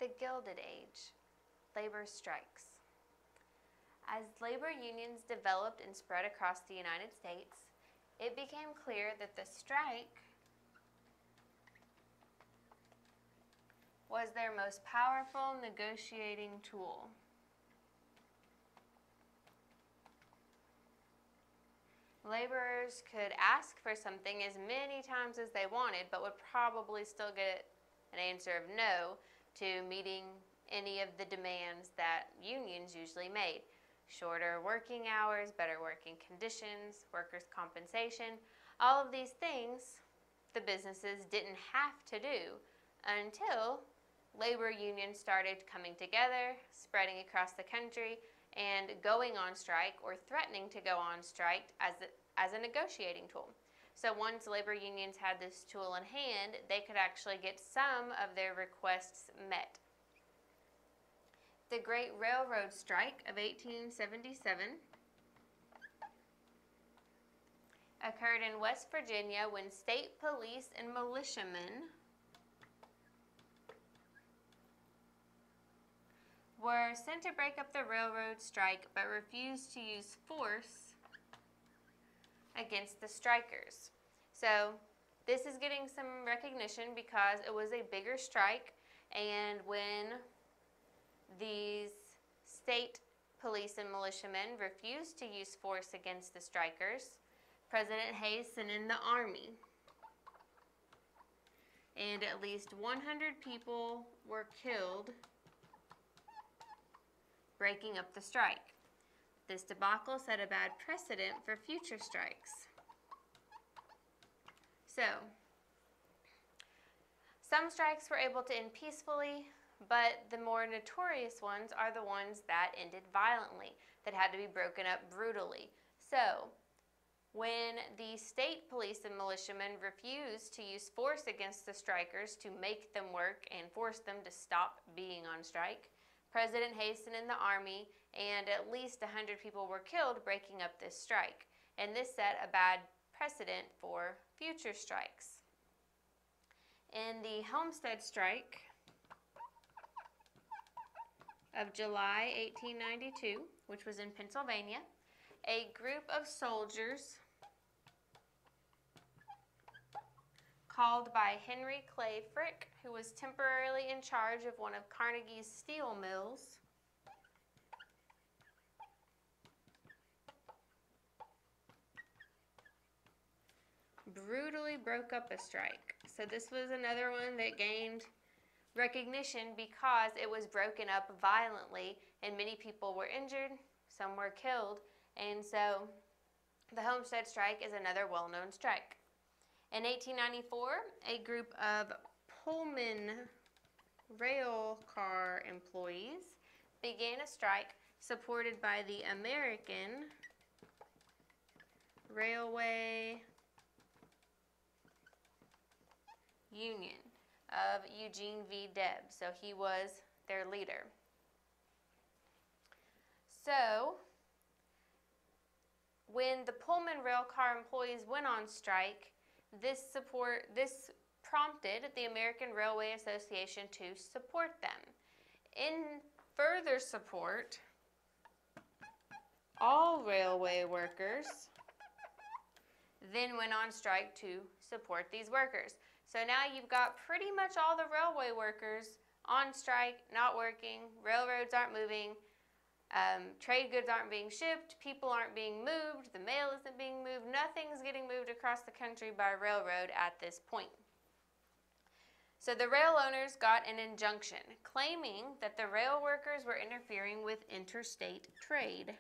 The Gilded Age, labor strikes. As labor unions developed and spread across the United States, it became clear that the strike was their most powerful negotiating tool. Laborers could ask for something as many times as they wanted, but would probably still get an answer of no to meeting any of the demands that unions usually made. Shorter working hours, better working conditions, workers' compensation, all of these things the businesses didn't have to do until labor unions started coming together, spreading across the country, and going on strike or threatening to go on strike as a negotiating tool. So once labor unions had this tool in hand, they could actually get some of their requests met. The Great Railroad Strike of 1877 occurred in West Virginia when state police and militiamen were sent to break up the railroad strike but refused to use force against the strikers. So this is getting some recognition because it was a bigger strike, and when these state police and militiamen refused to use force against the strikers, President Hayes sent in the army, and at least 100 people were killed breaking up the strike. This debacle set a bad precedent for future strikes. So, some strikes were able to end peacefully, but the more notorious ones are the ones that ended violently, that had to be broken up brutally. So, when the state police and militiamen refused to use force against the strikers to make them work and force them to stop being on strike, President Hayes sent in the army, and at least 100 people were killed breaking up this strike. And this set a bad precedent for future strikes. In the Homestead Strike of July 1892, which was in Pennsylvania, a group of soldiers called by Henry Clay Frick, who was temporarily in charge of one of Carnegie's steel mills, brutally broke up a strike. So this was another one that gained recognition because it was broken up violently and many people were injured, some were killed, and so the Homestead Strike is another well-known strike. In 1894, a group of Pullman rail car employees began a strike supported by the American Railway Union of Eugene V. Debs. So he was their leader. So when the Pullman rail car employees went on strike, this prompted the American Railway Association to support them. In further support, all railway workers then went on strike to support these workers. So now you've got pretty much all the railway workers on strike, not working, railroads aren't moving, trade goods aren't being shipped, people aren't being moved, the mail isn't being moved, nothing's getting moved across the country by railroad at this point. So the rail owners got an injunction claiming that the rail workers were interfering with interstate trade.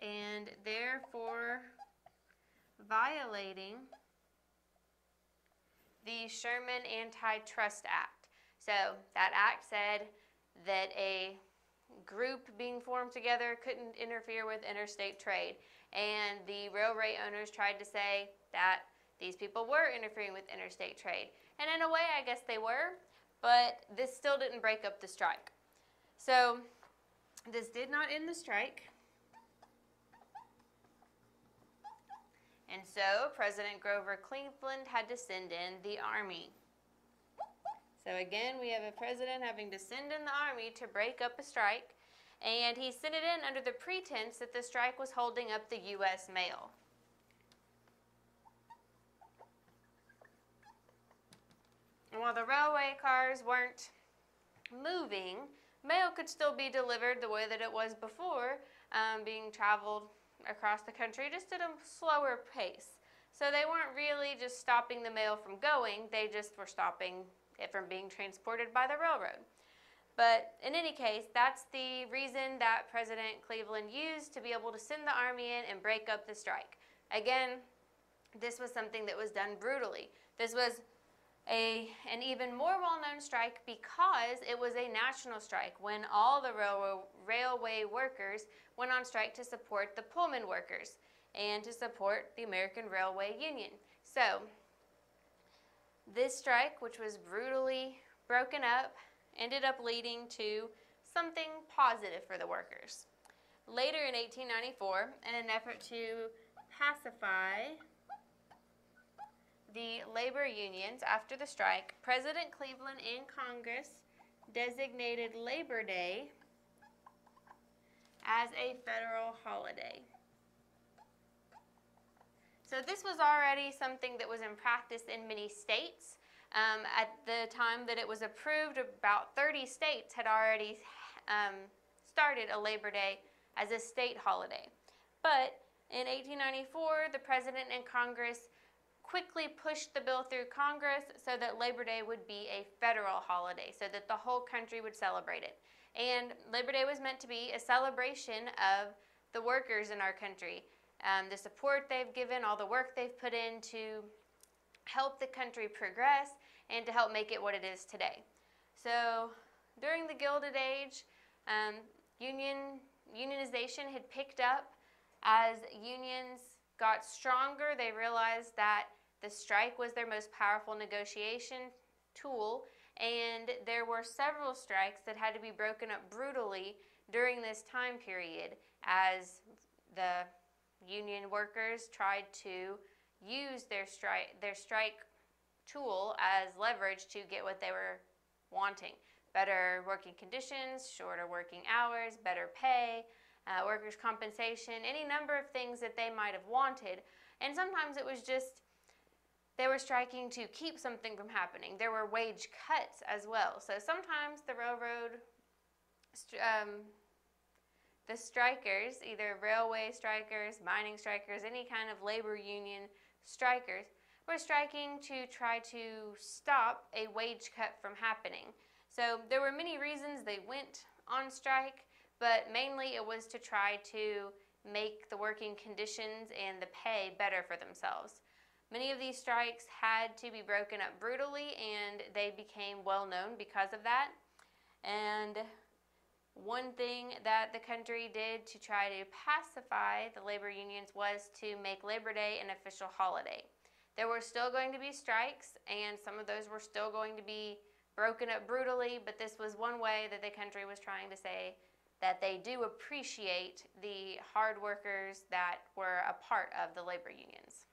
And therefore violating the Sherman Antitrust Act. So that act said that a group being formed together couldn't interfere with interstate trade. And the railway owners tried to say that these people were interfering with interstate trade. And in a way, I guess they were, but this still didn't break up the strike. So this did not end the strike. And so President Grover Cleveland had to send in the army. So again, we have a president having to send in the army to break up a strike, and he sent it in under the pretense that the strike was holding up the U.S. mail. And while the railway cars weren't moving, mail could still be delivered the way that it was before, being traveled across the country just at a slower pace. So they weren't really just stopping the mail from going, they just were stopping it from being transported by the railroad. But in any case, that's the reason that President Cleveland used to be able to send the army in and break up the strike. Again, this was something that was done brutally. This was an even more well-known strike because it was a national strike when all the railway workers went on strike to support the Pullman workers and to support the American Railway Union. So, this strike, which was brutally broken up, ended up leading to something positive for the workers. Later in 1894, in an effort to pacify the labor unions after the strike, President Cleveland and Congress designated Labor Day as a federal holiday. So this was already something that was in practice in many states. At the time that it was approved, about 30 states had already started a Labor Day as a state holiday. But in 1894, the President and Congress quickly pushed the bill through Congress so that Labor Day would be a federal holiday, so that the whole country would celebrate it. And Labor Day was meant to be a celebration of the workers in our country. The support they've given, all the work they've put in to help the country progress and to help make it what it is today. So during the Gilded Age, unionization had picked up. As unions got stronger, they realized that the strike was their most powerful negotiation tool, and there were several strikes that had to be broken up brutally during this time period as the union workers tried to use their strike tool as leverage to get what they were wanting. Better working conditions, shorter working hours, better pay, workers' compensation, any number of things that they might have wanted. And sometimes it was just they were striking to keep something from happening. There were wage cuts as well. So sometimes the railroad the strikers, either railway strikers, mining strikers, any kind of labor union strikers, were striking to try to stop a wage cut from happening. So there were many reasons they went on strike, but mainly it was to try to make the working conditions and the pay better for themselves. Many of these strikes had to be broken up brutally, and they became well known because of that. And one thing that the country did to try to pacify the labor unions was to make Labor Day an official holiday. There were still going to be strikes, and some of those were still going to be broken up brutally, but this was one way that the country was trying to say that they do appreciate the hard workers that were a part of the labor unions.